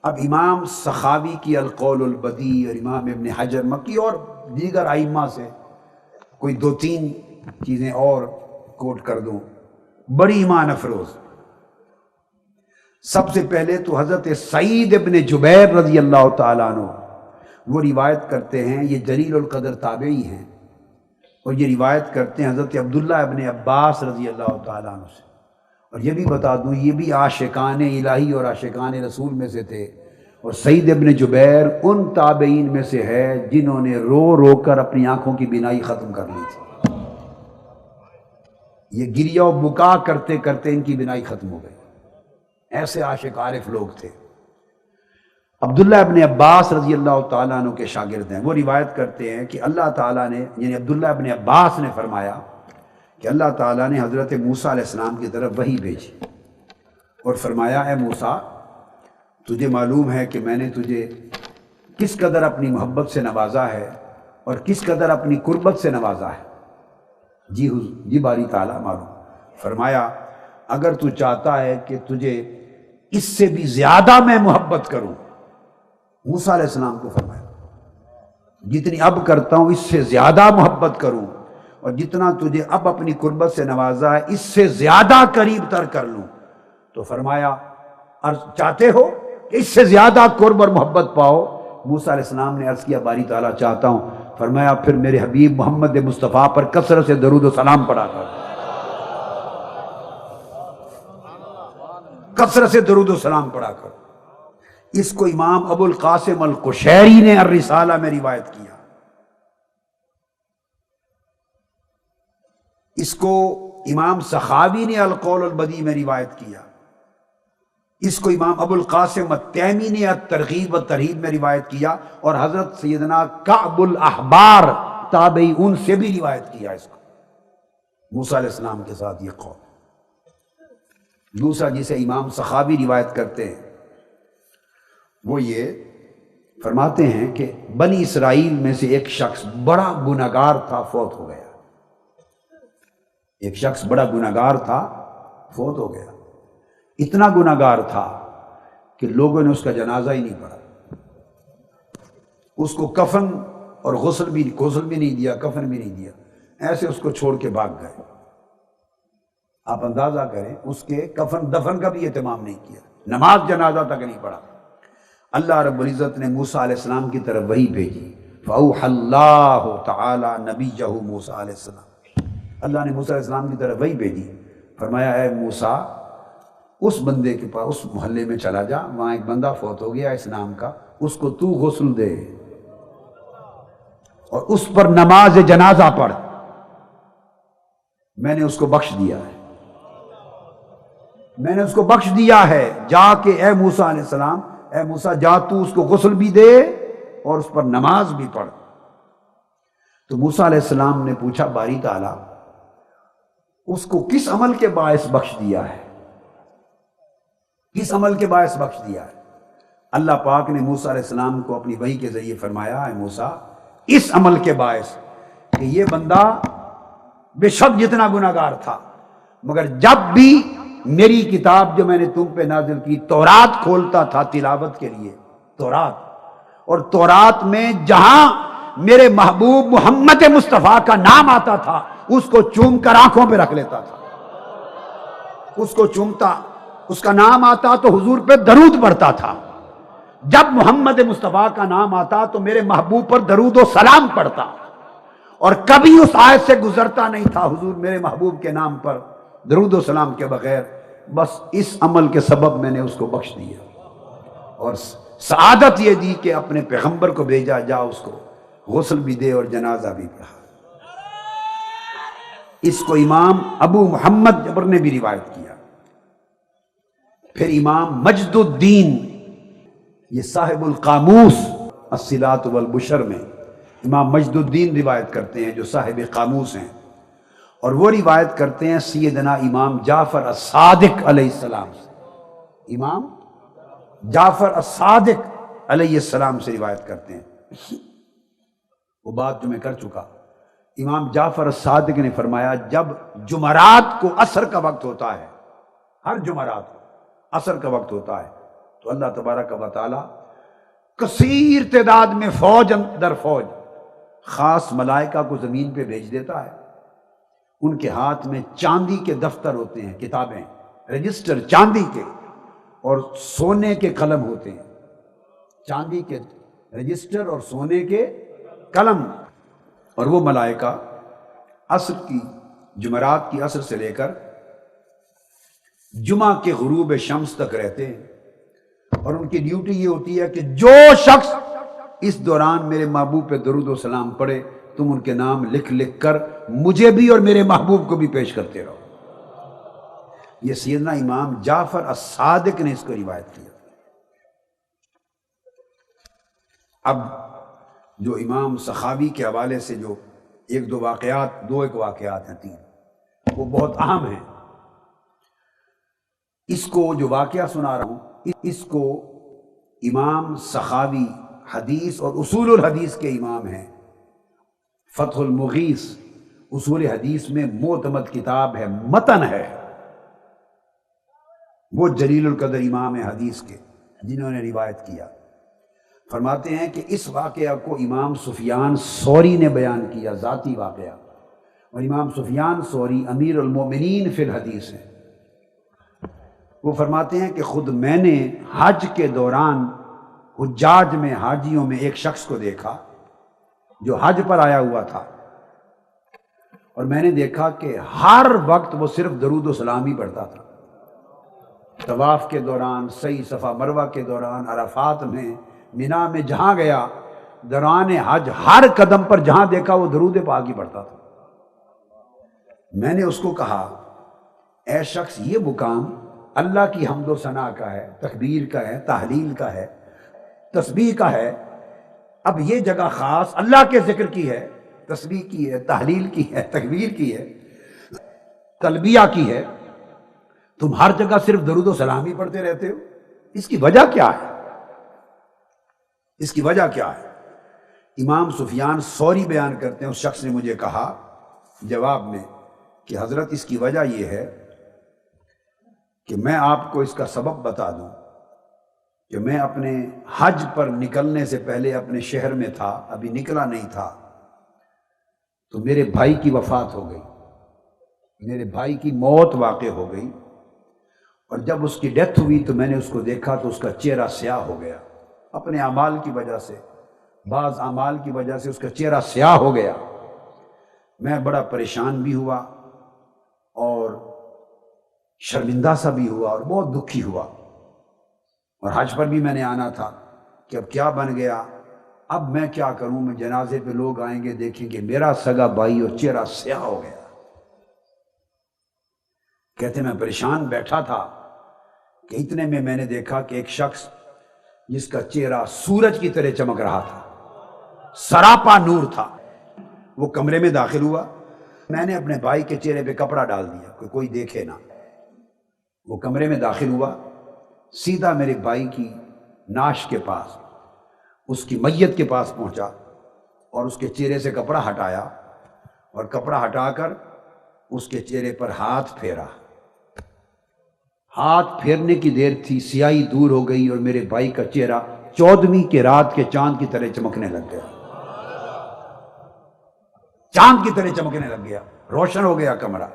اب امام سخاوی کی القول البدیع اور امام ابن حجر مکی اور دیگر ائمہ سے کوئی دو تین چیزیں اور کوٹ کر دوں بڑی ایمان افروز۔ سب سے پہلے تو حضرت سعید ابن جبیر رضی اللہ تعالیٰ عنہ وہ روایت کرتے ہیں، یہ جلیل القدر تابعی ہیں، اور یہ روایت کرتے ہیں حضرت عبداللہ ابن عباس رضی اللہ تعالیٰ عنہ سے۔ اور یہ بھی بتا دوں یہ بھی عاشقان الہی اور عاشقان رسول میں سے تھے، اور سعید ابن جبیر ان تابعین میں سے ہے جنہوں نے رو رو کر اپنی آنکھوں کی بینائی ختم کر لی تھی۔ یہ گریہ و بکا کرتے کرتے ان کی بینائی ختم ہو گئی، ایسے عاشق عارف لوگ تھے۔ عبداللہ ابن عباس رضی اللہ تعالیٰ عنہ کے شاگرد ہیں، وہ روایت کرتے ہیں کہ اللہ تعالیٰ نے یعنی عبداللہ ابن عباس نے فرمایا کہ اللہ تعالیٰ نے حضرت موسیٰ علیہ السلام کی طرف وحی بھیجی اور فرمایا اے موسیٰ تجھے معلوم ہے کہ میں نے تجھے کس قدر اپنی محبت سے نوازا ہے اور کس قدر اپنی قربت سے نوازا ہے۔ جی باری تعالیٰ معلوم۔ فرمایا اگر تو چاہتا ہے کہ تجھے اس سے بھی زیادہ میں محبت کروں، موسیٰ علیہ السلام کو فرمایا جتنی اب کرتا ہوں اس سے زیادہ محبت کروں، اور جتنا تجھے اب اپنی قربت سے نوازا ہے اس سے زیادہ قریب تر کر لوں۔ تو فرمایا چاہتے ہو کہ اس سے زیادہ قرب اور محبت پاؤ؟ موسیٰ علیہ السلام نے عرض کیا باری تعالیٰ چاہتا ہوں۔ فرمایا پھر میرے حبیب محمد مصطفیٰ پر کثرت سے درود و سلام پڑھا کر، کثرت سے درود و سلام پڑھا کر۔ اس کو امام ابو القاسم القشیری نے الرسالہ میں روایت کیا، اس کو امام سخاوی نے القول البدیع میں روایت کیا، اس کو امام ابو القاسم التیمی نے الترغیب والترہیب میں روایت کیا، اور حضرت سیدنا کعب الاحبار تابعی ان سے بھی روایت کیا اس کو، موسیٰ علیہ السلام کے ساتھ یہ قول۔ دوسرا جسے امام سخاوی روایت کرتے ہیں وہ یہ فرماتے ہیں کہ بنی اسرائیل میں سے ایک شخص بڑا گنہگار تھا، فوت ہو گیا۔ ایک شخص بڑا گنہگار تھا، فوت ہو گیا۔ اتنا گنہگار تھا کہ لوگوں نے اس کا جنازہ ہی نہیں پڑھا، اس کو کفن اور غسل بھی نہیں دیا، کفن بھی نہیں دیا، ایسے اس کو چھوڑ کے بھاگ گئے۔ آپ اندازہ کریں اس کے کفن دفن کا بھی اہتمام نہیں کیا، نماز جنازہ تک نہیں پڑھا۔ اللہ رب العزت نے موسیٰ علیہ السلام کی طرف وحی بھیجی، فَأَوْحَى اللَّهُ تَعَالَى نَبِيَّهُ موسیٰ علیہ السلام۔ اللہ نے موسیٰ علیہ السلام کی طرف وحی بھیجی، فرمایا اے موسیٰ اس بندے کے پاس اس محلے میں چلا جا، وہاں ایک بندہ فوت ہو گیا اس نام کا، اس کو تو غسل دے اور اس پر نماز جنازہ پڑھ، میں نے اس کو بخش دیا ہے، میں نے اس کو بخش دیا ہے، جا کے اے موسیٰ علیہ السلام، اے موسیٰ جا تو اس کو غسل بھی دے اور اس پر نماز بھی پڑھ۔ تو موسیٰ علیہ السلام نے پوچھا باری تعالیٰ اس کو کس عمل کے باعث بخش دیا ہے، کس عمل کے باعث بخش دیا ہے؟ اللہ پاک نے موسیٰ علیہ السلام کو اپنی وحی کے ذریعے فرمایا اے موسیٰ اس عمل کے باعث کہ یہ بندہ بے شک جتنا گناہگار تھا، مگر جب بھی میری کتاب جو میں نے تم پہ نازل کی تورات کھولتا تھا تلاوت کے لیے، تورات، اور تورات میں جہاں میرے محبوب محمد مصطفیٰ کا نام آتا تھا اس کو چوم کر آنکھوں پہ رکھ لیتا تھا، اس کو چومتا، اس کا نام آتا تو حضور پہ درود پڑھتا تھا، جب محمد مصطفیٰ کا نام آتا تو میرے محبوب پر درود و سلام پڑھتا، اور کبھی اس آیت سے گزرتا نہیں تھا حضور میرے محبوب کے نام پر درود و سلام کے بغیر۔ بس اس عمل کے سبب میں نے اس کو بخش دیا، اور سعادت یہ دی کہ اپنے پیغمبر کو بھیجا جا اس کو غسل بھی دے اور جنازہ بھی پڑھا۔ اس کو امام ابو محمد جبر نے بھی روایت کیا۔ پھر امام مجد الدین، یہ صاحب القاموس الصلات والبشر میں امام مجد الدین روایت کرتے ہیں جو صاحب قاموس ہیں، اور وہ روایت کرتے ہیں سیدنا امام جعفر الصادق علیہ السلام سے، امام جعفر الصادق علیہ السلام سے روایت کرتے ہیں۔ وہ بات جو میں کر چکا، امام جعفر الصادق نے فرمایا جب جمعرات کو عصر کا وقت ہوتا ہے، ہر جمعرات کو عصر کا وقت ہوتا ہے، تو اللہ تبارک و تعالی کثیر تعداد میں فوج در فوج خاص ملائکہ کو زمین پہ بھیج دیتا ہے. ان کے ہاتھ میں چاندی کے دفتر ہوتے ہیں، کتابیں، رجسٹر چاندی کے، اور سونے کے قلم ہوتے ہیں. چاندی کے رجسٹر اور سونے کے قلم. اور وہ ملائکہ عصر کی، جمعرات کی عصر سے لے کر جمعہ کے غروب شمس تک رہتے ہیں. اور ان کی ڈیوٹی یہ ہوتی ہے کہ جو شخص اس دوران میرے محبوب پہ درود و سلام پڑھے تم ان کے نام لکھ لکھ کر مجھے بھی اور میرے محبوب کو بھی پیش کرتے رہو. یہ سیدنا امام جعفر الصادق نے اس کو روایت کیا. اب جو امام سخاوی کے حوالے سے جو ایک واقعات ہیں، 3 وہ بہت اہم ہیں. اس کو جو واقعہ سنا رہا ہوں اس کو امام سخاوی حدیث اور اصول الحدیث کے امام ہیں. فتح المغیث اصول حدیث میں معتمد کتاب ہے، متن ہے. وہ جلیل القدر امام حدیث کے جنہوں نے روایت کیا. فرماتے ہیں کہ اس واقعہ کو امام سفیان ثوری نے بیان کیا، ذاتی واقعہ. اور امام سفیان ثوری امیر المومنین فی الحدیث ہیں. وہ فرماتے ہیں کہ خود میں نے حج کے دوران حجاج میں، حاجیوں میں ایک شخص کو دیکھا جو حج پر آیا ہوا تھا. اور میں نے دیکھا کہ ہر وقت وہ صرف درود و سلام ہی پڑھتا تھا. طواف کے دوران، سعی صفا مروہ کے دوران، عرفات میں، مینا میں، جہاں گیا دوران حج ہر قدم پر جہاں دیکھا وہ درود پاک ہی پڑھتا تھا. میں نے اس کو کہا اے شخص، یہ مقام اللہ کی حمد و ثنا کا ہے، تکبیر کا ہے، تحلیل کا ہے، تسبیح کا ہے. اب یہ جگہ خاص اللہ کے ذکر کی ہے، تسبیح کی ہے، تحلیل کی ہے، تکبیر کی ہے، تلبیہ کی ہے. تم ہر جگہ صرف درود و سلام ہی پڑھتے رہتے ہو، اس کی وجہ کیا ہے؟ اس کی وجہ کیا ہے؟ امام سفیان ثوری بیان کرتے ہیں، اس شخص نے مجھے کہا جواب میں کہ حضرت اس کی وجہ یہ ہے کہ میں آپ کو اس کا سبب بتا دوں کہ میں اپنے حج پر نکلنے سے پہلے اپنے شہر میں تھا، ابھی نکلا نہیں تھا، تو میرے بھائی کی وفات ہو گئی، میرے بھائی کی موت واقع ہو گئی. اور جب اس کی ڈیتھ ہوئی تو میں نے اس کو دیکھا تو اس کا چہرہ سیاہ ہو گیا. اپنے اعمال کی وجہ سے، بعض اعمال کی وجہ سے اس کا چہرہ سیاہ ہو گیا. میں بڑا پریشان بھی ہوا اور شرمندہ سا بھی ہوا اور بہت دکھی ہوا. اور حج پر بھی میں نے آنا تھا کہ اب کیا بن گیا، اب میں کیا کروں، میں جنازے پہ لوگ آئیں گے دیکھیں گے میرا سگا بھائی اور چہرہ سیاہ ہو گیا. کہتے میں پریشان بیٹھا تھا کہ اتنے میں نے دیکھا کہ ایک شخص جس کا چہرہ سورج کی طرح چمک رہا تھا، سراپا نور تھا، وہ کمرے میں داخل ہوا. میں نے اپنے بھائی کے چہرے پہ کپڑا ڈال دیا کہ کوئی دیکھے نہ. وہ کمرے میں داخل ہوا، سیدھا میرے بھائی کی ناش کے پاس، اس کی میت کے پاس پہنچا اور اس کے چہرے سے کپڑا ہٹایا اور کپڑا ہٹا کر اس کے چہرے پر ہاتھ پھیرا. ہاتھ پھیرنے کی دیر تھی، سیاہی دور ہو گئی اور میرے بھائی کا چہرہ 14ویں کے رات کے چاند کی طرح چمکنے لگ گیا. چاند کی طرح چمکنے لگ گیا، روشن ہو گیا کمرہ.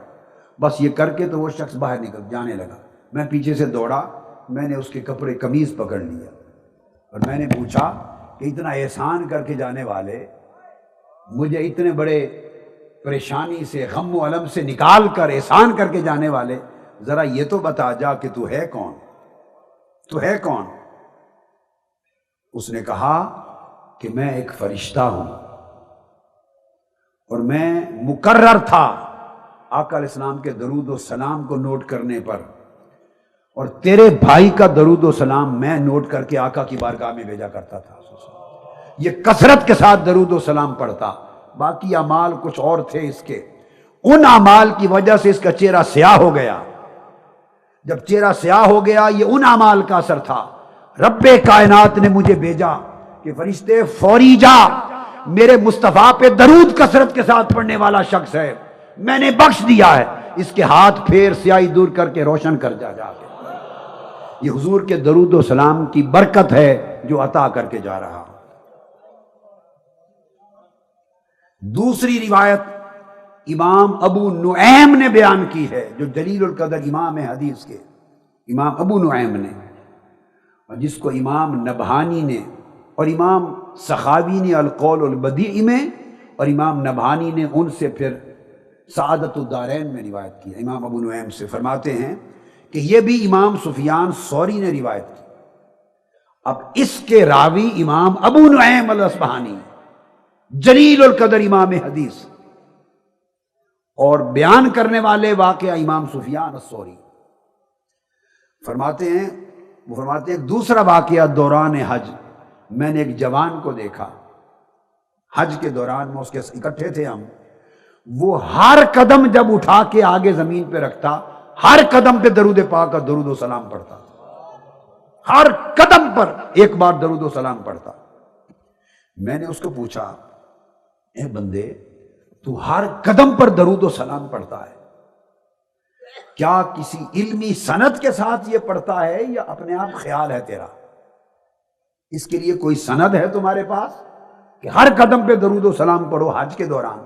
بس یہ کر کے تو وہ شخص باہر نکل جانے لگا. میں پیچھے سے دوڑا، میں نے اس کے کپڑے قمیض پکڑ لیا اور میں نے پوچھا کہ اتنا احسان کر کے جانے والے، مجھے اتنے بڑے پریشانی سے، غم و الم سے نکال کر احسان کر کے جانے والے، ذرا یہ تو بتا جا کہ تو ہے کون، تو ہے کون؟ اس نے کہا کہ میں ایک فرشتہ ہوں اور میں مقرر تھا آقا علیہ السلام کے درود و سلام کو نوٹ کرنے پر، اور تیرے بھائی کا درود و سلام میں نوٹ کر کے آقا کی بارگاہ میں بھیجا کرتا تھا. یہ کثرت کے ساتھ درود و سلام پڑھتا. باقی اعمال کچھ اور تھے اس کے، ان اعمال کی وجہ سے اس کا چہرہ سیاہ ہو گیا. جب چہرہ سیاہ ہو گیا یہ ان اعمال کا اثر تھا. رب کائنات نے مجھے بھیجا کہ فرشتے فوری جا، میرے مصطفیٰ پہ درود کثرت کے ساتھ پڑھنے والا شخص ہے، میں نے بخش دیا ہے، اس کے ہاتھ پھیر سیاہی دور کر کے روشن کر جا کے. یہ حضور کے درود و سلام کی برکت ہے جو عطا کر کے جا رہا. دوسری روایت امام ابو نعیم نے بیان کی ہے، جو جلیل القدر امام حدیث کے امام ابو نعیم نے، اور جس کو امام نبہانی نے اور امام سخاوی نے القول البدیع میں، اور امام نبہانی نے ان سے پھر سعادت الدارین میں روایت کی. امام ابو نعیم سے فرماتے ہیں کہ یہ بھی امام سفیان ثوری نے روایت کی. اب اس کے راوی امام ابو نعیم الاصبہانی جلیل القدر امام حدیث، اور بیان کرنے والے واقعہ امام سفیان الثوری. فرماتے ہیں دوسرا واقعہ دوران حج، میں نے ایک جوان کو دیکھا حج کے دوران، میں اس کے اکٹھے تھے ہم، وہ ہر قدم جب اٹھا کے آگے زمین پہ رکھتا، ہر قدم پہ درود پاک کا درود و سلام پڑھتا، ہر قدم پر ایک بار درود و سلام پڑھتا. میں نے اس کو پوچھا، اے بندے تو ہر قدم پر درود و سلام پڑھتا ہے، کیا کسی علمی سند کے ساتھ یہ پڑھتا ہے یا اپنے آپ خیال ہے تیرا؟ اس کے لیے کوئی سند ہے تمہارے پاس کہ ہر قدم پہ درود و سلام پڑھو حج کے دوران؟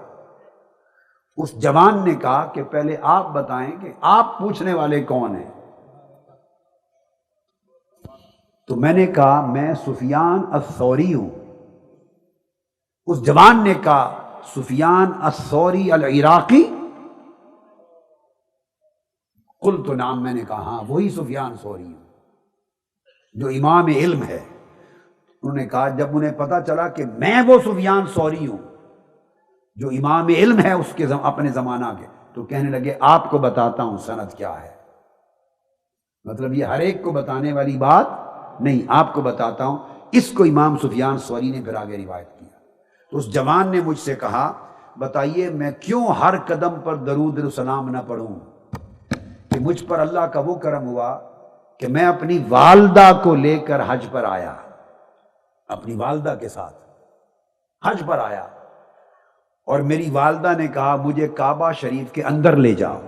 اس جوان نے کہا کہ پہلے آپ بتائیں کہ آپ پوچھنے والے کون ہیں. تو میں نے کہا میں سفیان الثوری ہوں. اس جوان نے کہا سفیان الثوری العراقی؟ قلت نعم، میں نے کہا ہاں وہی سفیان ثوری ہوں جو امام علم ہے. انہوں نے کہا جب انہیں پتا چلا کہ میں وہ سفیان ثوری ہوں جو امام علم ہے اس کے اپنے زمانہ کے، تو کہنے لگے آپ کو بتاتا ہوں سند کیا ہے. مطلب یہ ہر ایک کو بتانے والی بات نہیں، آپ کو بتاتا ہوں. اس کو امام سفیان ثوری نے پھر آگے روایت کیا. تو اس جوان نے مجھ سے کہا بتائیے میں کیوں ہر قدم پر درود و سلام نہ پڑھوں، کہ مجھ پر اللہ کا وہ کرم ہوا کہ میں اپنی والدہ کو لے کر حج پر آیا، اپنی والدہ کے ساتھ حج پر آیا، اور میری والدہ نے کہا مجھے کعبہ شریف کے اندر لے جاؤ.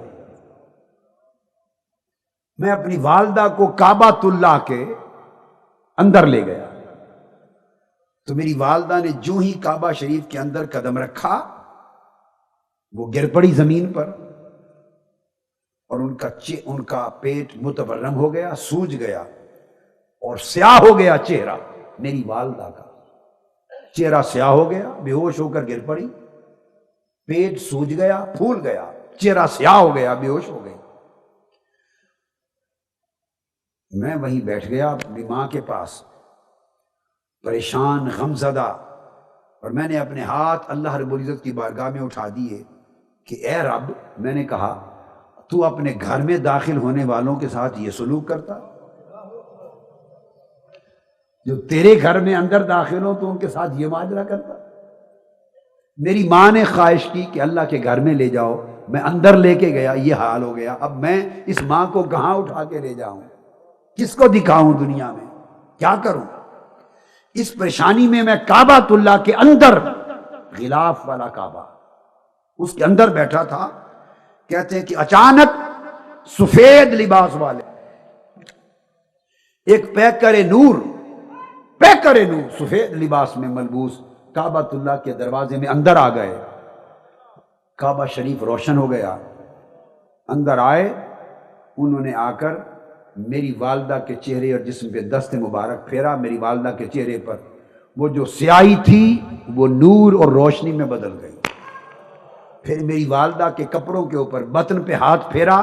میں اپنی والدہ کو کعبۃ اللہ کے اندر لے گیا، تو میری والدہ نے جو ہی کعبہ شریف کے اندر قدم رکھا وہ گر پڑی زمین پر، اور ان کا پیٹ متورم ہو گیا، سوج گیا، اور سیاہ ہو گیا چہرہ. میری والدہ کا چہرہ سیاہ ہو گیا، بے ہوش ہو کر گر پڑی، پیٹ سوج گیا، پھول گیا، چہرہ سیاہ ہو گیا، بے ہوش ہو گئی. میں وہیں بیٹھ گیا اپنی ماں کے پاس، پریشان غم زدہ، اور میں نے اپنے ہاتھ اللہ رب العزت کی بارگاہ میں اٹھا دیے کہ اے رب، میں نے کہا تو اپنے گھر میں داخل ہونے والوں کے ساتھ یہ سلوک کرتا، جو تیرے گھر میں اندر داخل ہوں تو ان کے ساتھ یہ معاملہ کرتا. میری ماں نے خواہش کی کہ اللہ کے گھر میں لے جاؤ، میں اندر لے کے گیا، یہ حال ہو گیا. اب میں اس ماں کو کہاں اٹھا کے لے جاؤں، کس کو دکھاؤں دنیا میں، کیا کروں؟ اس پریشانی میں کعبۃ اللہ کے اندر، غلاف والا کعبہ، اس کے اندر بیٹھا تھا. کہتے ہیں کہ اچانک سفید لباس والے ایک پیکر نور سفید لباس میں ملبوس کعبۃ اللہ کے دروازے میں اندر آ گئے. کعبہ شریف روشن ہو گیا، اندر آئے. انہوں نے آ کر میری والدہ کے چہرے اور جسم پہ دست مبارک پھیرا. میری والدہ کے چہرے پر وہ جو سیاہی تھی وہ نور اور روشنی میں بدل گئی. پھر میری والدہ کے کپڑوں کے اوپر بطن پہ ہاتھ پھیرا،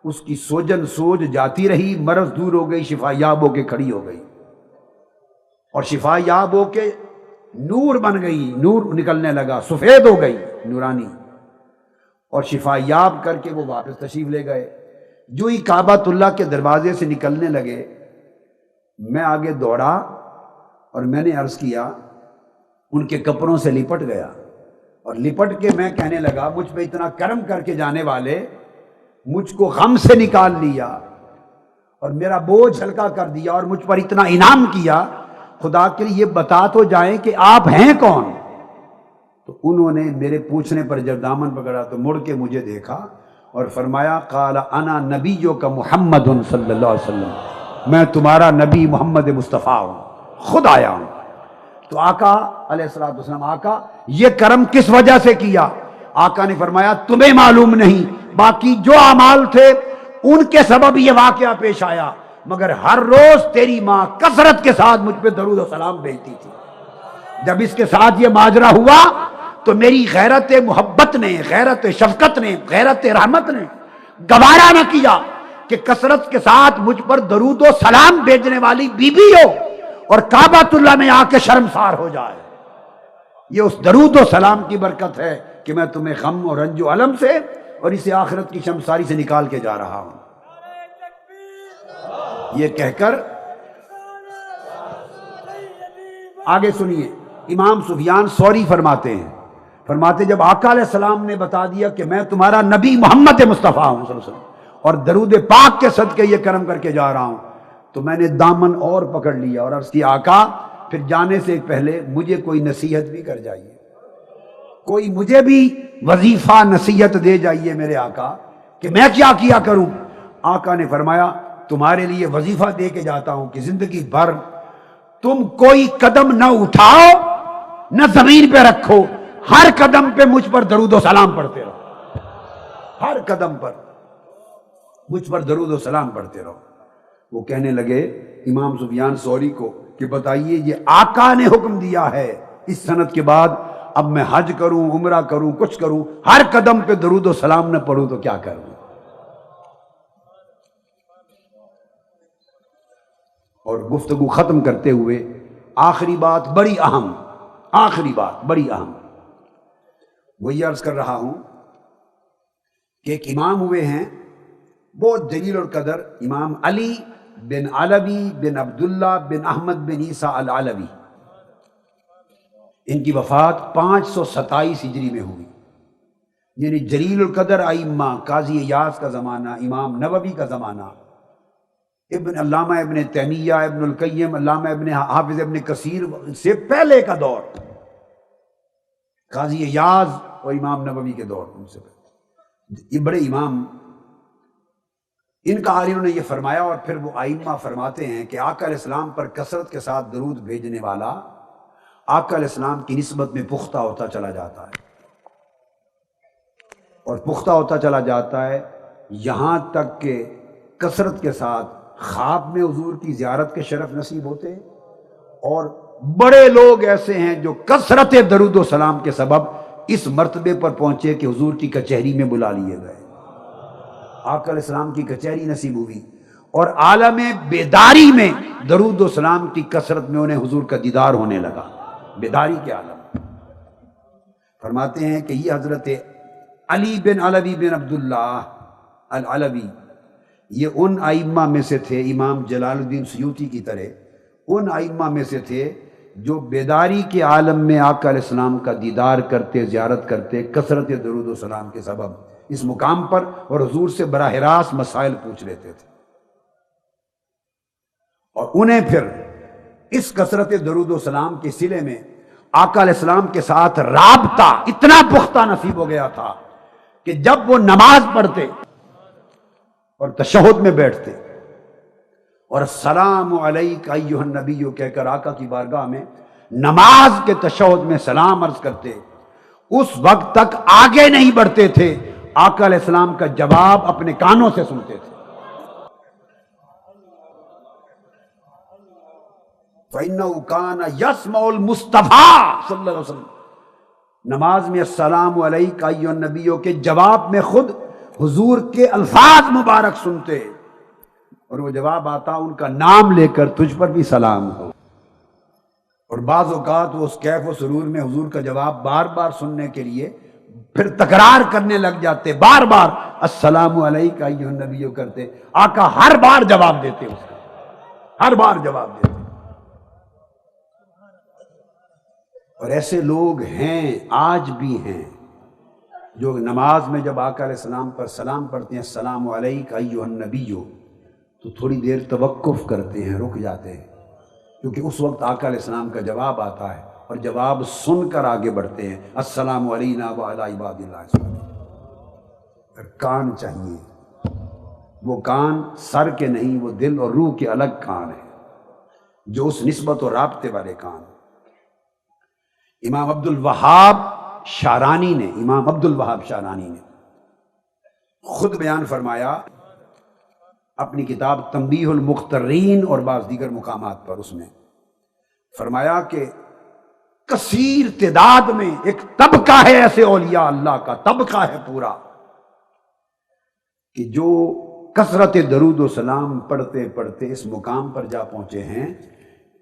اس کی سوجن سوج جاتی رہی، مرض دور ہو گئی، شفا یاب ہو کے کھڑی ہو گئی، اور شفا یاب ہو کے نور بن گئی، نور نکلنے لگا، سفید ہو گئی، نورانی، اور شفا یاب کر کے وہ واپس تشریف لے گئے. جو ہی کعبۃ اللہ کے دروازے سے نکلنے لگے، میں آگے دوڑا اور میں نے عرض کیا، ان کے کپڑوں سے لپٹ گیا، اور لپٹ کے میں کہنے لگا مجھ پہ اتنا کرم کر کے جانے والے، مجھ کو غم سے نکال لیا اور میرا بوجھ ہلکا کر دیا اور مجھ پر اتنا انعام کیا، خدا کے لیے یہ بتا تو جائیں کہ آپ ہیں کون؟ تو انہوں نے میرے پوچھنے پر جب دامن پکڑا تو مڑ کے مجھے دیکھا اور فرمایا قال انا نبیک محمد صلی اللہ علیہ وسلم، میں تمہارا نبی محمد مصطفیٰ ہوں، خود آیا ہوں۔ تو آقا علیہ الصلوۃ والسلام، آقا یہ کرم کس وجہ سے کیا؟ آقا نے فرمایا تمہیں معلوم نہیں، باقی جو اعمال تھے ان کے سبب یہ واقعہ پیش آیا، مگر ہر روز تیری ماں کثرت کے ساتھ مجھ پہ درود و سلام بھیجتی تھی۔ جب اس کے ساتھ یہ ماجرا ہوا تو میری غیرت محبت نے، غیرت شفقت نے، غیرت رحمت نے گوارا نہ کیا کہ کثرت کے ساتھ مجھ پر درود و سلام بھیجنے والی بی بی ہو اور کعبۃ اللہ میں آ کے شرمسار ہو جائے۔ یہ اس درود و سلام کی برکت ہے کہ میں تمہیں غم اور رنج و الم سے اور اسے آخرت کی شرمساری سے نکال کے جا رہا ہوں۔ یہ کہہ کر آگے سنیے، امام سفیان ثوری فرماتے ہیں، فرماتے جب آقا علیہ السلام نے بتا دیا کہ میں تمہارا نبی محمد مصطفیٰ ہوں صلی اللہ علیہ وسلم اور درود پاک کے صدقے یہ کرم کر کے جا رہا ہوں، تو میں نے دامن اور پکڑ لیا اور عرض کیا آقا پھر جانے سے پہلے مجھے کوئی نصیحت بھی کر جائیے، کوئی مجھے بھی وظیفہ نصیحت دے جائیے میرے آقا کہ میں کیا کیا کروں۔ آقا نے فرمایا تمہارے لیے وظیفہ دے کے جاتا ہوں کہ زندگی بھر تم کوئی قدم نہ اٹھاؤ نہ زمین پہ رکھو، ہر قدم پہ مجھ پر درود و سلام پڑھتے رہو، ہر قدم پر مجھ پر درود و سلام پڑھتے رہو۔ وہ کہنے لگے امام سفیان ثوری کو کہ بتائیے یہ آقا نے حکم دیا ہے، اس سند کے بعد اب میں حج کروں، عمرہ کروں، کچھ کروں، ہر قدم پہ درود و سلام نہ پڑھوں تو کیا کروں؟ اور گفتگو ختم کرتے ہوئے آخری بات بڑی اہم، آخری بات بڑی اہم، وہی عرض کر رہا ہوں کہ ایک امام ہوئے ہیں بہت جلیل القدر، امام علی بن علوی بن عبداللہ بن احمد بن عیسیٰ العلوی، ان کی وفات 527 ہجری میں ہوئی، یعنی جلیل القدر ائمہ، قاضی ایاز کا زمانہ، امام نووی کا زمانہ، علامہ ابن تیمیہ، ابن القیم، علامہ ابن حافظ ابن کثیر سے پہلے کا دور، قاضی ایاز اور امام نووی کے دور، ان سے پہلے یہ بڑے امام، ان کا عالم نے یہ فرمایا، اور پھر وہ ائمہ فرماتے ہیں کہ آقا علیہ السلام پر کثرت کے ساتھ درود بھیجنے والا آقا علیہ السلام کی نسبت میں پختہ ہوتا چلا جاتا ہے، اور پختہ ہوتا چلا جاتا ہے یہاں تک کہ کثرت کے ساتھ خواب میں حضور کی زیارت کے شرف نصیب ہوتے ہیں، اور بڑے لوگ ایسے ہیں جو کثرت درود و سلام کے سبب اس مرتبے پر پہنچے کہ حضور کی کچہری میں بلا لیے گئے، آقا علیہ السلام کی کچہری نصیب ہوئی، اور عالم بیداری میں درود و سلام کی کثرت میں انہیں حضور کا دیدار ہونے لگا، بیداری کے عالم۔ فرماتے ہیں کہ یہ حضرت علی بن علوی بن عبداللہ العلوی یہ ان ائمہ میں سے تھے، امام جلال الدین سیوطی کی طرح ان ائمہ میں سے تھے جو بیداری کے عالم میں آقا علیہ السلام کا دیدار کرتے، زیارت کرتے، کثرت درود و سلام کے سبب اس مقام پر، اور حضور سے براہ راست مسائل پوچھ لیتے تھے، اور انہیں پھر اس کثرت درود و سلام کے صلے میں آقا علیہ السلام کے ساتھ رابطہ اتنا پختہ نصیب ہو گیا تھا کہ جب وہ نماز پڑھتے اور تشہد میں بیٹھتے اور السلام علیک ایھا النبی کہہ کر آقا کی بارگاہ میں نماز کے تشہد میں سلام عرض کرتے، اس وقت تک آگے نہیں بڑھتے تھے، آقا علیہ السلام کا جواب اپنے کانوں سے سنتے تھے۔ فَإِنَّهُ كَانَ يَسْمَعُ الْمُصْطَفَىٰ صلی اللہ علیہ وسلم، نماز میں السلام علیک ایھا النبی کے جواب میں خود حضور کے الفاظ مبارک سنتے، اور وہ جواب آتا ان کا نام لے کر تجھ پر بھی سلام ہو، اور بعض اوقات وہ اس کیف و سرور میں حضور کا جواب بار بار سننے کے لیے پھر تکرار کرنے لگ جاتے، بار بار السلام علیک ایھا النبی کرتے، آقا ہر بار جواب دیتے، اس کا ہر بار جواب دیتے۔ اور ایسے لوگ ہیں، آج بھی ہیں، جو نماز میں جب آقا علیہ السلام پر سلام پڑھتے ہیں السلام علیک ایھا النبی، تو تھوڑی دیر توقف کرتے ہیں، رک جاتے ہیں، کیونکہ اس وقت آقا علیہ السلام کا جواب آتا ہے، اور جواب سن کر آگے بڑھتے ہیں السلام علینا وعلی عباد اللہ الصالحین۔ کان چاہیے، وہ کان سر کے نہیں، وہ دل اور روح کے الگ کان ہیں، جو اس نسبت و رابطے والے کان۔ امام عبد الوہاب شارانی نے خود بیان فرمایا اپنی کتاب تنبیہ المخترین اور بعض دیگر مقامات پر، اس میں فرمایا کہ کثیر تعداد میں ایک طبقہ ہے ایسے اولیاء اللہ کا، طبقہ ہے پورا، کہ جو کثرت درود و سلام پڑھتے پڑھتے اس مقام پر جا پہنچے ہیں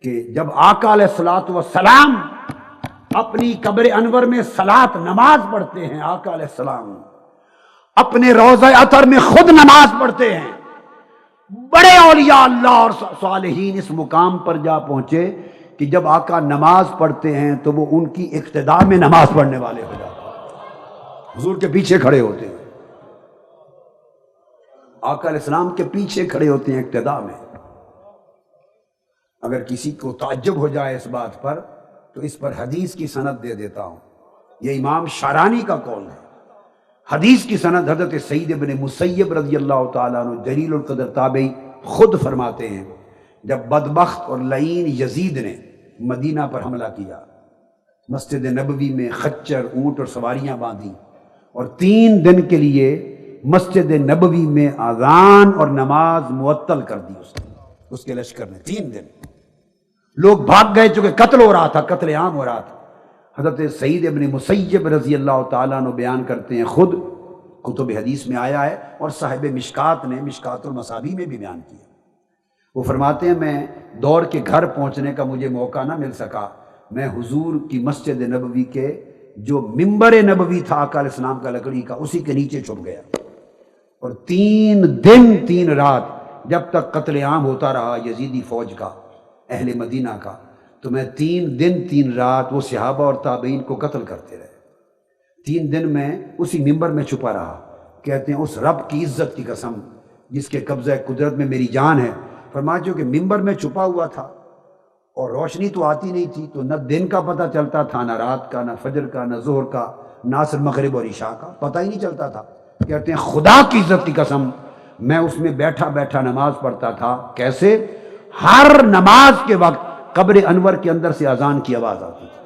کہ جب آقا علیہ الصلوۃ والسلام اپنی قبر انور میں صلاۃ نماز پڑھتے ہیں، آقا علیہ السلام اپنے روضہ اطہر میں خود نماز پڑھتے ہیں، بڑے اولیاء اللہ اور صالحین اس مقام پر جا پہنچے کہ جب آقا نماز پڑھتے ہیں تو وہ ان کی اقتداء میں نماز پڑھنے والے ہو جاتے ہیں، حضور کے پیچھے کھڑے ہوتے ہیں، آقا علیہ السلام کے پیچھے کھڑے ہوتے ہیں اقتداء میں۔ اگر کسی کو تعجب ہو جائے اس بات پر تو اس پر حدیث کی سند دے دیتا ہوں، یہ امام شارانی کا قول ہے۔ حدیث کی سند حضرت سعید بن مسیب رضی اللہ تعالیٰ عنہ جلیل القدر تابعی خود فرماتے ہیں، جب بدبخت اور لعین یزید نے مدینہ پر حملہ کیا، مسجد نبوی میں خچر، اونٹ اور سواریاں باندھی، اور 3 دن کے لیے مسجد نبوی میں اذان اور نماز معطل کر دی اس کے لشکر نے۔ 3 دن لوگ بھاگ گئے، چونکہ قتل ہو رہا تھا، قتل عام ہو رہا تھا۔ حضرت سعید ابن مسیب رضی اللہ تعالیٰ عنہ بیان کرتے ہیں، خود کتب حدیث میں آیا ہے اور صاحب مشکات نے مشکات المصابیح میں بھی بیان کیا۔ وہ فرماتے ہیں میں دوڑ کے گھر پہنچنے کا مجھے موقع نہ مل سکا، میں حضور کی مسجد نبوی کے جو ممبر نبوی تھا آقا علیہ السلام کا لکڑی کا، اسی کے نیچے چھپ گیا، اور 3 دن 3 رات جب تک قتل عام ہوتا رہا یزیدی فوج کا، اہل مدینہ کا، تو میں 3 دن 3 رات وہ صحابہ اور تابعین کو قتل کرتے رہے۔ 3 دن میں اسی ممبر میں چھپا رہا۔ کہتے ہیں اس رب کی عزت کی قسم جس کے قبضہ قدرت میں میری جان ہے، فرمایا جو کہ ممبر میں چھپا ہوا تھا اور روشنی تو آتی نہیں تھی، تو نہ دن کا پتہ چلتا تھا، نہ رات کا، نہ فجر کا، نہ ظہر کا، نہ عصر مغرب اور عشاء کا، پتہ ہی نہیں چلتا تھا۔ کہتے ہیں خدا کی عزت کی قسم میں اس میں بیٹھا بیٹھا نماز پڑھتا تھا۔ کیسے؟ ہر نماز کے وقت قبر انور کے اندر سے اذان کی آواز آتی تھی،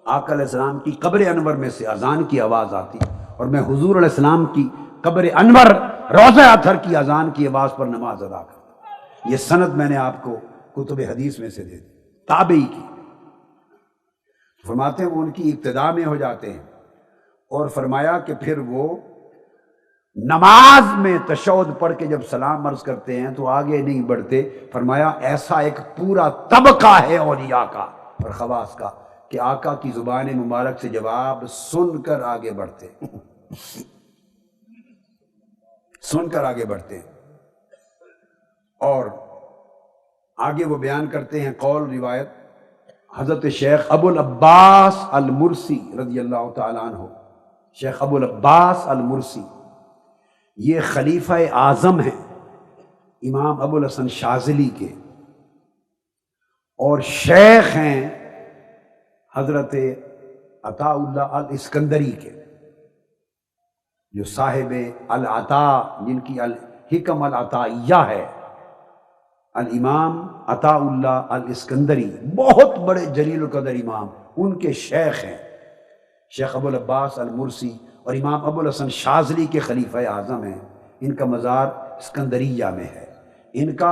آقا علیہ السلام کی قبر انور میں سے اذان کی آواز آتی، اور میں حضور علیہ السلام کی قبر انور روضہ اطہر کی اذان کی آواز پر نماز ادا کرتا۔ یہ سند میں نے آپ کو کتب حدیث میں سے دے دی، تابعی کی۔ فرماتے ہیں وہ ان کی ابتداء میں ہو جاتے ہیں، اور فرمایا کہ پھر وہ نماز میں تشہد پڑھ کے جب سلام عرض کرتے ہیں تو آگے نہیں بڑھتے۔ فرمایا ایسا ایک پورا طبقہ ہے اولیاء کا اور خواص کا کہ آقا کی زبان مبارک سے جواب سن کر آگے بڑھتے، سن کر آگے بڑھتے، اور آگے وہ بیان کرتے ہیں قول روایت حضرت شیخ ابو العباس المرسی رضی اللہ تعالیٰ عنہ۔ شیخ ابو العباس المرسی یہ خلیفہ اعظم ہیں امام ابو الحسن شاذلی کے، اور شیخ ہیں حضرت عطا اللہ الاسکندری کے، جو صاحب العطا، جن کی الحکم العطائیہ ہے، الامام عطا اللہ الاسکندری، بہت بڑے جلیل القدر امام، ان کے شیخ ہیں شیخ ابو العباس المرسی، اور امام ابو الحسن شاذلی کے خلیفہ اعظم ہیں۔ ان کا مزار اسکندریہ میں ہے، ان کا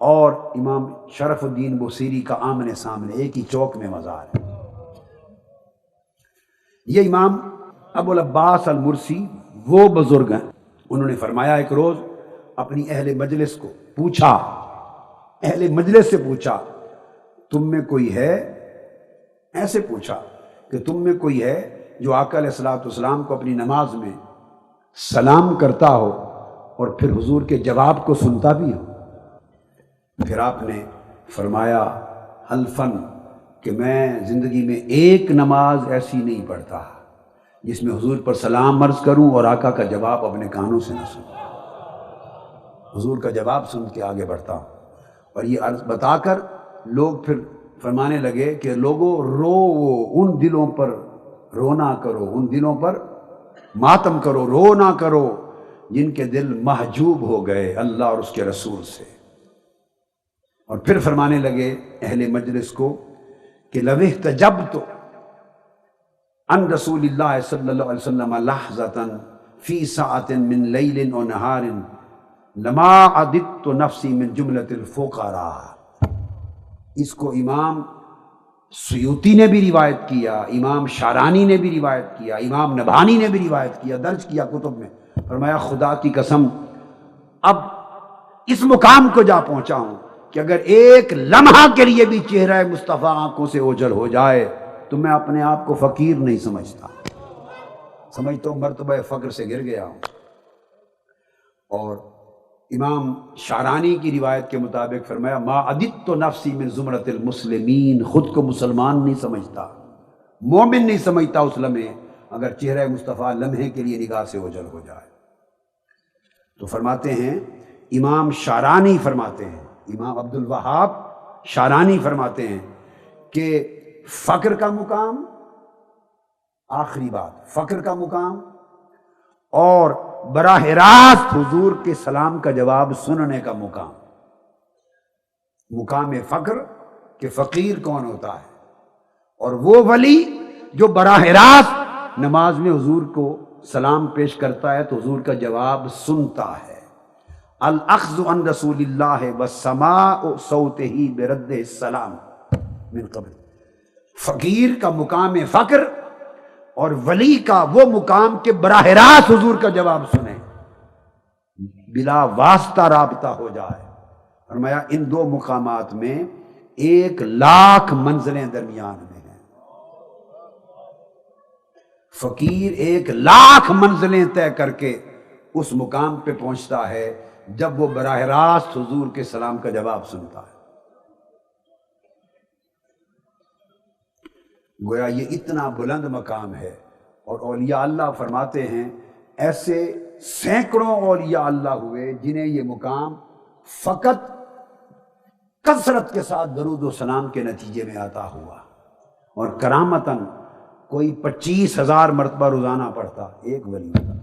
اور امام شرف الدین بصیری کا آمنے سامنے ایک ہی چوک میں مزار ہے۔ یہ امام ابو العباس المرسی وہ بزرگ ہیں، انہوں نے فرمایا ایک روز اپنی اہل مجلس کو پوچھا، اہل مجلس سے پوچھا تم میں کوئی ہے، ایسے پوچھا کہ تم میں کوئی ہے جو آقا علیہ الصلوۃ والسلام کو اپنی نماز میں سلام کرتا ہو اور پھر حضور کے جواب کو سنتا بھی ہو؟ پھر آپ نے فرمایا حلفاً کہ میں زندگی میں ایک نماز ایسی نہیں پڑھتا جس میں حضور پر سلام عرض کروں اور آقا کا جواب اپنے کانوں سے نہ سنوں، حضور کا جواب سن کے آگے بڑھتا ہوں۔ اور یہ عرض بتا کر لوگ پھر فرمانے لگے کہ لوگوں رو ان دلوں پر رونا کرو، ان دلوں پر ماتم کرو، رو نہ کرو جن کے دل محجوب ہو گئے اللہ اور اس کے رسول سے۔ اور پھر فرمانے لگے اہل مجلس کو کہ لو احتجبت عن رسول اللہ صلی اللہ علیہ وسلم لحظۃ فی ساعۃ من لیل و نہار لما عددت نفسی من جملۃ الفقراء۔ اس کو امام سیوطی نے بھی روایت کیا، امام شارانی نے بھی روایت کیا، امام نبہانی نے بھی روایت کیا، درج کیا کتب میں۔ فرمایا خدا کی قسم اب اس مقام کو جا پہنچا ہوں کہ اگر ایک لمحہ کے لیے بھی چہرہ مصطفیٰ آنکھوں سے اوجھل ہو جائے تو میں اپنے آپ کو فقیر نہیں سمجھتا، سمجھتا ہوں مرتبہ فقر سے گر گیا ہوں۔ اور امام شارانی کی روایت کے مطابق فرمایا ما عددت نفسی من زمرۃ المسلمین، خود کو مسلمان نہیں سمجھتا، مومن نہیں سمجھتا اس لمحے اگر چہرہ مصطفیٰ لمحے کے لیے نگاہ سے اوجھل ہو جائے۔ تو فرماتے ہیں امام شارانی فرماتے ہیں، امام عبد الوہاب شارانی فرماتے ہیں کہ فقر کا مقام، آخری بات، فقر کا مقام اور براہ راست حضور کے سلام کا جواب سننے کا مقام، مقام فقر کہ فقیر کون ہوتا ہے، اور وہ ولی جو براہ راست نماز میں حضور کو سلام پیش کرتا ہے تو حضور کا جواب سنتا ہے۔ الاخذ عن رسول اللہ والسماع صوتہ برد السلام من قبل۔ فقیر کا مقام فقر اور ولی کا وہ مقام کہ براہ راست حضور کا جواب سنیں، بلا واسطہ رابطہ ہو جائے۔ فرمایا ان دو مقامات میں 1,00,000 منزلیں درمیان میں ہیں۔ فقیر 1,00,000 منزلیں طے کر کے اس مقام پہ پہنچتا ہے جب وہ براہ راست حضور کے سلام کا جواب سنتا ہے۔ گویا یہ اتنا بلند مقام ہے، اور اولیاء اللہ فرماتے ہیں ایسے سینکڑوں اولیاء اللہ ہوئے جنہیں یہ مقام فقط کثرت کے ساتھ درود و سلام کے نتیجے میں عطا ہوا، اور کرامتاً کوئی 25,000 مرتبہ روزانہ پڑھتا ایک ولی ہوتا،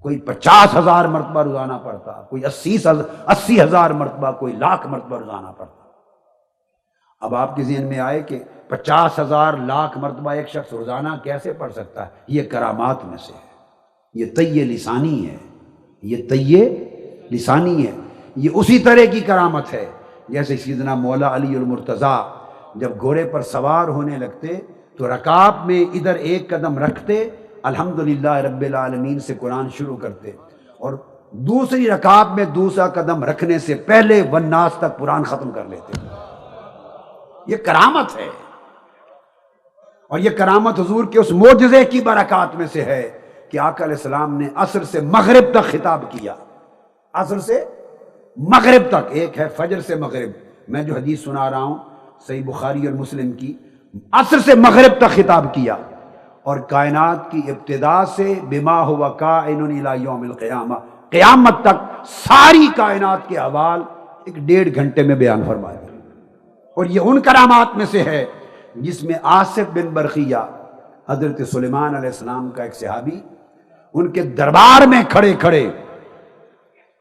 کوئی 50,000 مرتبہ روزانہ پڑھتا، کوئی 80,000 مرتبہ، کوئی 1,00,000 مرتبہ روزانہ پڑھتا۔ اب آپ کے ذہن میں آئے کہ 50,000 1,00,000 مرتبہ ایک شخص روزانہ کیسے پڑھ سکتا ہے؟ یہ کرامات میں سے ہے، یہ طی لسانی ہے، یہ طی لسانی ہے، یہ اسی طرح کی کرامت ہے جیسے سیدنا مولا علی المرتضیٰ جب گھوڑے پر سوار ہونے لگتے تو رکاب میں ادھر ایک قدم رکھتے، الحمدللہ رب العالمین سے قرآن شروع کرتے، اور دوسری رکاب میں دوسرا قدم رکھنے سے پہلے والناس تک قرآن ختم کر لیتے۔ یہ کرامت ہے، اور یہ کرامت حضور کے اس معجزے کی برکات میں سے ہے کہ آقا علیہ السلام نے عصر سے مغرب تک خطاب کیا، عصر سے مغرب تک، ایک ہے فجر سے مغرب، میں جو حدیث سنا رہا ہوں صحیح بخاری اور مسلم کی، عصر سے مغرب تک خطاب کیا، اور کائنات کی ابتدا سے بما ہوا کائن الی یوم القیامہ، قیامت تک ساری کائنات کے احوال 1.5 گھنٹے میں بیان فرما دیا۔ اور یہ ان کرامات میں سے ہے جس میں آصف بن برقیہ حضرت سلیمان علیہ السلام کا ایک صحابی ان کے دربار میں کھڑے کھڑے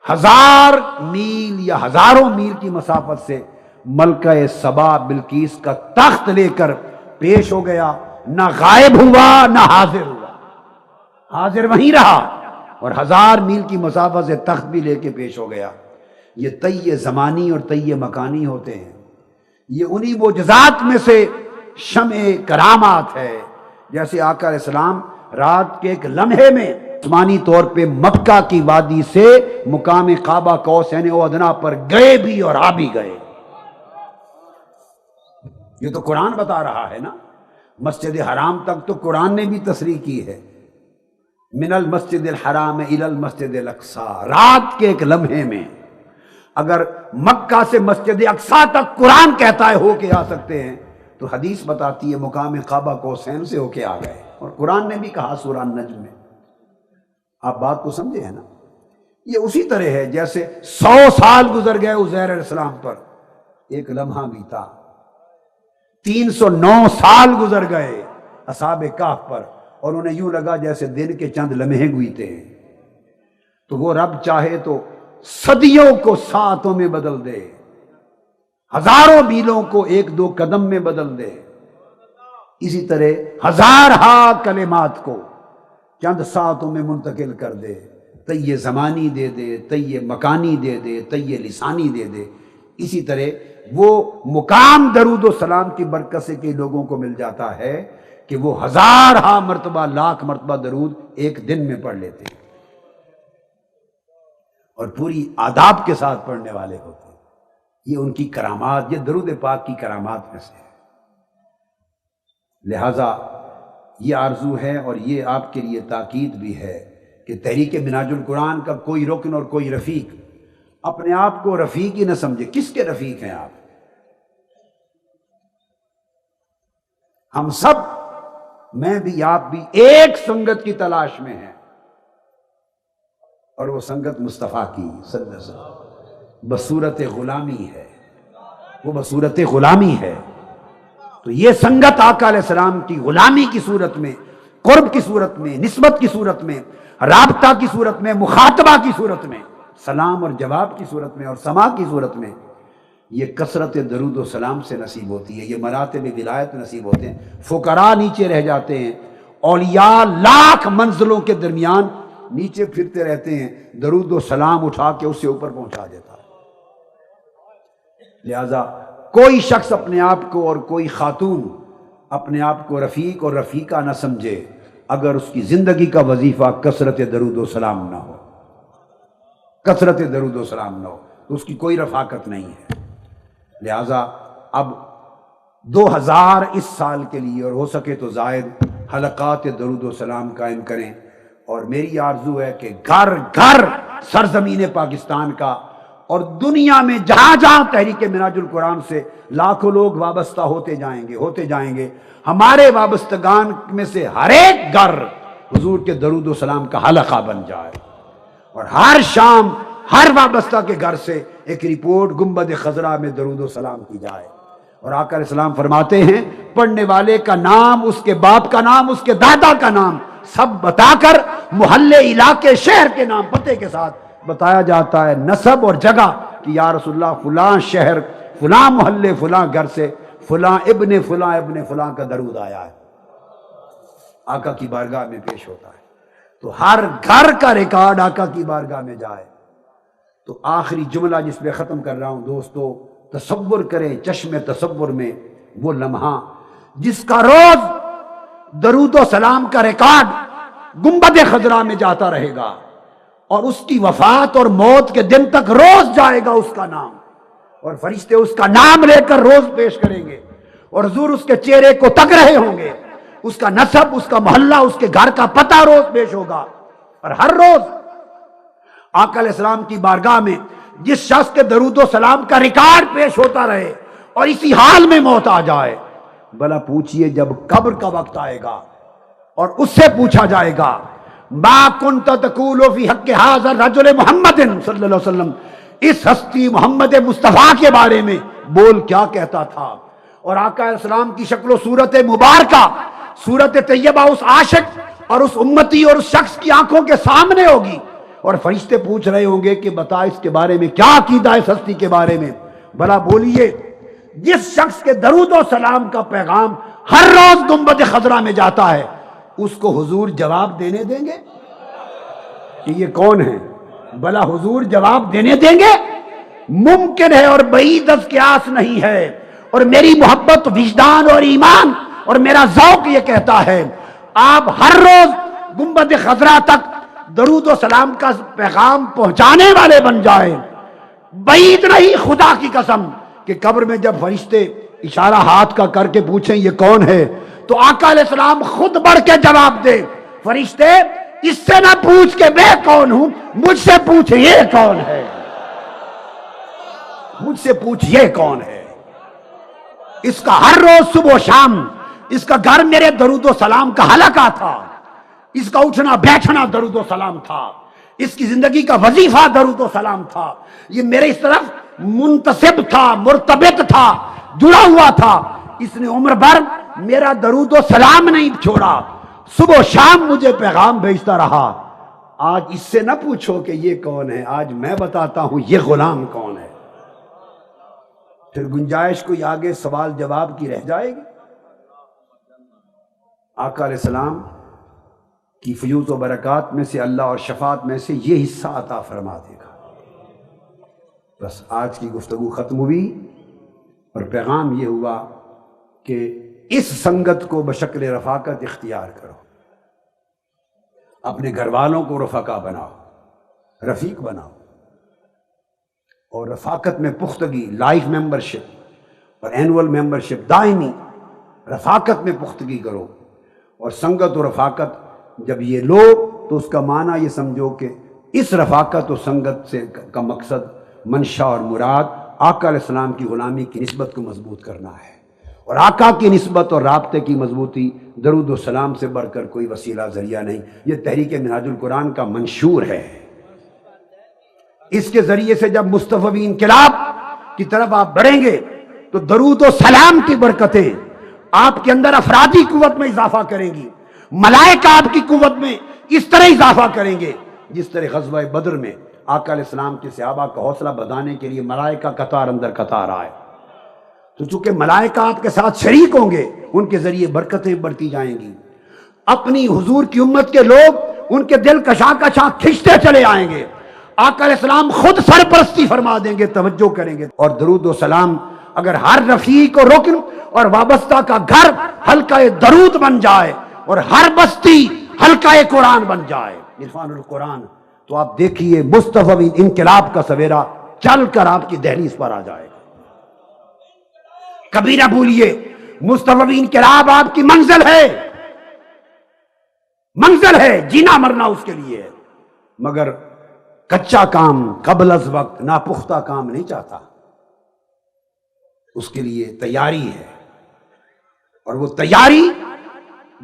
1000 میل یا ہزاروں میل کی مسافت سے ملکہ سبا بلقیس کا تخت لے کر پیش ہو گیا، نہ غائب ہوا نہ حاضر ہوا، حاضر وہیں رہا، اور 1000 میل کی مسافت سے تخت بھی لے کے پیش ہو گیا۔ یہ طی زمانی اور طی مکانی ہوتے ہیں، یہ انہی معجزات میں سے شمع کرامات ہے۔ جیسے آقا علیہ السلام رات کے ایک لمحے میں جسمانی طور پہ مکہ کی وادی سے مقام کعبہ قوسین و ادنا پر گئے بھی اور آ بھی گئے۔ یہ تو قرآن بتا رہا ہے نا، مسجد حرام تک تو قرآن نے بھی تصریح کی ہے، من المسجد الحرام الی المسجد الاقصی، رات کے ایک لمحے میں اگر مکہ سے مسجد اقصی تک قرآن کہتا ہے ہو کے آ سکتے ہیں تو حدیث بتاتی ہے مقام کعبہ قوسین سے ہو کے آ گئے، اور قرآن نے بھی کہا سورہ النجم میں۔ آپ بات کو سمجھے ہیں نا؟ یہ اسی طرح ہے جیسے 100 سال گزر گئے عزیر علیہ السلام پر، ایک لمحہ بھی تھا، 309 سال گزر گئے اصحاب کہف پر، اور انہیں یوں لگا جیسے دن کے چند لمحے گزرتے ہیں، تو وہ رب چاہے تو صدیوں کو ساعتوں میں بدل دے، ہزاروں میلوں کو ایک دو قدم میں بدل دے۔ اسی طرح ہزارہا کلمات کو چند ساعتوں میں منتقل کر دے، تیہ زمانی دے دے، تیہ مکانی دے دے، تیہ لسانی دے دے۔ اسی طرح وہ مقام درود و سلام کی برکت سے کئی لوگوں کو مل جاتا ہے کہ وہ ہزارہا مرتبہ، لاکھ مرتبہ درود ایک دن میں پڑھ لیتے ہیں اور پوری آداب کے ساتھ پڑھنے والے ہوتے ہیں۔ یہ ان کی کرامات، یہ درود پاک کی کرامات میں سے ہے۔ لہٰذا یہ آرزو ہے اور یہ آپ کے لیے تاکید بھی ہے کہ تحریک منہاج القرآن کا کوئی رکن اور کوئی رفیق اپنے آپ کو رفیق ہی نہ سمجھے۔ کس کے رفیق ہیں آپ؟ ہم سب، میں بھی آپ بھی، ایک سنگت کی تلاش میں ہیں، اور وہ سنگت مصطفیٰ کی صلی اللہ علیہ وسلم بصورت غلامی ہے، وہ بصورت غلامی ہے۔ تو یہ سنگت آقا علیہ السلام کی غلامی کی صورت میں، قرب کی صورت میں، نسبت کی صورت میں، رابطہ کی صورت میں، مخاطبہ کی صورت میں، سلام اور جواب کی صورت میں اور سماع کی صورت میں، یہ کثرت درود و سلام سے نصیب ہوتی ہے۔ یہ مراتب ولایت نصیب ہوتے ہیں۔ فقراء نیچے رہ جاتے ہیں، اولیاء لاکھ منزلوں کے درمیان نیچے پھرتے رہتے ہیں، درود و سلام اٹھا کے اسے اوپر پہنچا دیتا ہے۔ لہذا کوئی شخص اپنے آپ کو اور کوئی خاتون اپنے آپ کو رفیق اور رفیقہ نہ سمجھے اگر اس کی زندگی کا وظیفہ کثرت درود و سلام نہ ہو، کثرت درود و سلام نہ ہو تو اس کی کوئی رفاقت نہیں ہے۔ لہذا اب 2000 اس سال کے لیے اور ہو سکے تو زائد حلقات درود و سلام قائم کریں، اور میری آرزو ہے کہ گھر گھر سرزمین پاکستان کا اور دنیا میں جہاں جہاں تحریک منہاج القرآن سے لاکھوں لوگ وابستہ ہوتے جائیں گے، ہمارے وابستگان میں سے ہر ایک گھر حضور کے درود و سلام کا حلقہ بن جائے، اور ہر شام ہر وابستہ کے گھر سے ایک رپورٹ گنبد خضرا میں درود و سلام کی جائے۔ اور آقا علیہ السلام فرماتے ہیں پڑھنے والے کا نام، اس کے باپ کا نام، اس کے دادا کا نام سب بتا کر محلے، علاقے، شہر کے نام پتے کے ساتھ بتایا جاتا ہے، نسب اور جگہ، کہ یا رسول اللہ فلاں شہر، فلاں محلے، فلاں گھر سے فلاں ابن فلاں کا درود آیا ہے، آقا کی بارگاہ میں پیش ہوتا ہے۔ تو ہر گھر کا ریکارڈ آقا کی بارگاہ میں جائے۔ تو آخری جملہ جس پہ ختم کر رہا ہوں دوستو، تصور کریں چشم تصور میں وہ لمحہ جس کا روز درود و سلام کا ریکارڈ گنبد خضرا میں جاتا رہے گا، اور اس کی وفات اور موت کے دن تک روز جائے گا اس کا نام، اور فرشتے اس کا نام لے کر روز پیش کریں گے، اور حضور اس کے چہرے کو تک رہے ہوں گے، اس کا نسب، اس کا محلہ، اس کے گھر کا پتہ روز پیش ہوگا۔ اور ہر روز آقا علیہ السلام کی بارگاہ میں جس شخص کے درود و سلام کا ریکارڈ پیش ہوتا رہے اور اسی حال میں موت آ جائے، بھلا پوچھئے جب قبر کا وقت آئے گا اور اس سے پوچھا جائے گا ما کنت تقول فی حق ھذا الرجل محمد صلی اللہ علیہ وسلم، اس ہستی محمد مصطفیٰ کے بارے میں بول کیا کہتا تھا؟ اور آقا علیہ السلام کی شکل و صورت مبارکہ، صورت طیبہ اس عاشق اور اس امتی اور اس شخص کی آنکھوں کے سامنے ہوگی، اور فرشتے پوچھ رہے ہوں گے کہ بتا اس کے بارے میں کیا عقیدہ ہے، اس ہستی کے بارے میں، بھلا بولیے جس شخص کے درود و سلام کا پیغام ہر روز گنبد خضرا میں جاتا ہے، اس کو حضور جواب دینے دیں گے کہ یہ کون ہے؟ بھلا حضور جواب دینے دیں گے؟ ممکن ہے اور بعید از قیاس نہیں ہے، اور میری محبت، وجدان اور ایمان اور میرا ذوق یہ کہتا ہے آپ ہر روز گنبد خضرا تک درود و سلام کا پیغام پہنچانے والے بن جائیں۔ بعید نہیں، خدا کی قسم، کہ قبر میں جب فرشتے اشارہ ہاتھ کا کر کے پوچھیں یہ کون ہے، تو آقا علیہ السلام خود بڑھ کے جواب دے، فرشتے اس سے نہ پوچھ کے میں کون ہوں، مجھ سے پوچھ یہ کون ہے، مجھ سے پوچھ یہ کون ہے۔ اس کا ہر روز صبح و شام اس کا گھر میرے درود و سلام کا حلقہ تھا، اس کا اٹھنا بیٹھنا درود و سلام تھا، اس کی زندگی کا وظیفہ درود و سلام تھا، یہ میرے اس طرف منتسب تھا، مرتبط تھا، جڑا ہوا تھا، اس نے عمر بھر میرا درود و سلام نہیں چھوڑا، صبح و شام مجھے پیغام بھیجتا رہا. آج اس سے نہ پوچھو کہ یہ کون ہے، آج میں بتاتا ہوں یہ غلام کون ہے. پھر گنجائش کوئی آگے سوال جواب کی رہ جائے گی؟ آقا علیہ السلام کی فیوض و برکات میں سے، اللہ اور شفاعت میں سے یہ حصہ عطا فرما دے گا. بس آج کی گفتگو ختم ہوئی اور پیغام یہ ہوا کہ اس سنگت کو بشکل رفاقت اختیار کرو. اپنے گھر والوں کو رفقا بناؤ، رفیق بناؤ، اور رفاقت میں پختگی، لائف ممبرشپ اور اینول ممبرشپ دائمی رفاقت میں پختگی کرو. اور سنگت و رفاقت جب یہ لو تو اس کا معنی یہ سمجھو کہ اس رفاقت و سنگت سے کا مقصد، منشا اور مراد آقا علیہ السلام کی غلامی کی نسبت کو مضبوط کرنا ہے. اور آقا کی نسبت اور رابطے کی مضبوطی درود و سلام سے بڑھ کر کوئی وسیلہ ذریعہ نہیں. یہ تحریک منہاج القرآن کا منشور ہے. اس کے ذریعے سے جب مصطفی انقلاب کی طرف آپ بڑھیں گے تو درود و سلام کی برکتیں آپ کے اندر افرادی قوت میں اضافہ کریں گی. ملائکہ آپ کی قوت میں اس طرح اضافہ کریں گے جس طرح غزوہ بدر میں آقا علیہ السلام کے صحابہ کا حوصلہ بڑھانے کے لیے ملائکہ قطار اندر قطار آئے. تو چونکہ ملائکہ آپ کے ساتھ شریک ہوں گے، ان کے ذریعے برکتیں بڑھتی جائیں گی. اپنی حضور کی امت کے لوگ ان کے دل کشاں کشاں کھنچتے چلے آئیں گے. آقا علیہ السلام خود سرپرستی فرما دیں گے، توجہ کریں گے. اور درود و سلام اگر ہر رفیق و رکن اور وابستہ کا گھر حلقہ درود بن جائے اور ہر بستی حلقہ قرآن بن جائے، عرفان القرآن، تو آپ دیکھیے مصطفی انقلاب کا سویرا چل کر آپ کی دہلیز پر آ جائے گا. کبھی نہ بھولیے مصطفی انقلاب آپ کی منزل ہے، منزل ہے، جینا مرنا اس کے لیے ہے. مگر کچا کام قبل از وقت ناپختہ کام نہیں چاہتا، اس کے لیے تیاری ہے. اور وہ تیاری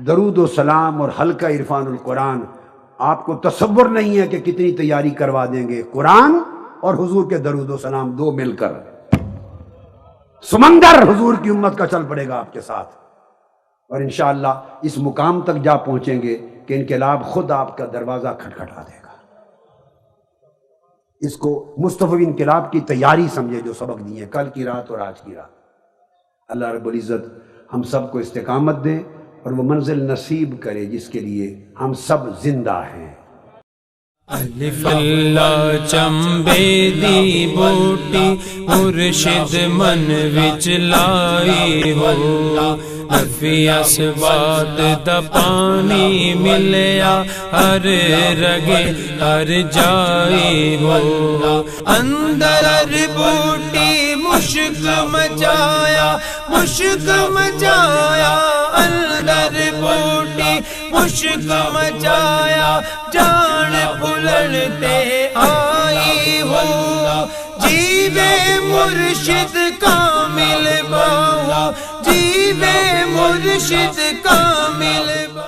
درود و سلام اور حلقہ عرفان القرآن، آپ کو تصور نہیں ہے کہ کتنی تیاری کروا دیں گے. قرآن اور حضور کے درود و سلام دو مل کر سمندر حضور کی امت کا چل پڑے گا آپ کے ساتھ. اور انشاءاللہ اس مقام تک جا پہنچیں گے کہ انقلاب خود آپ کا دروازہ کھٹکھٹا دے گا. اس کو مصطفی انقلاب کی تیاری سمجھے جو سبق دیے کل کی رات اور آج کی رات. اللہ رب العزت ہم سب کو استقامت دے اور وہ منزل نصیب کرے جس کے لیے ہم سب زندہ ہیں. الف اللہ چمبے دی بوٹی مرشد من وچ لائی ہو، نفی اسبات دا پانی ملیا ہر رگے ہر جائی ہو. اندر ہر بوٹی مشک مچایا، مشک مچایا، اندر بوٹی مشک مچایا، جان پھلڑتے آئی ہو. جیوے مرشد کامل باؤ، جیوے مرشد کامل باؤ.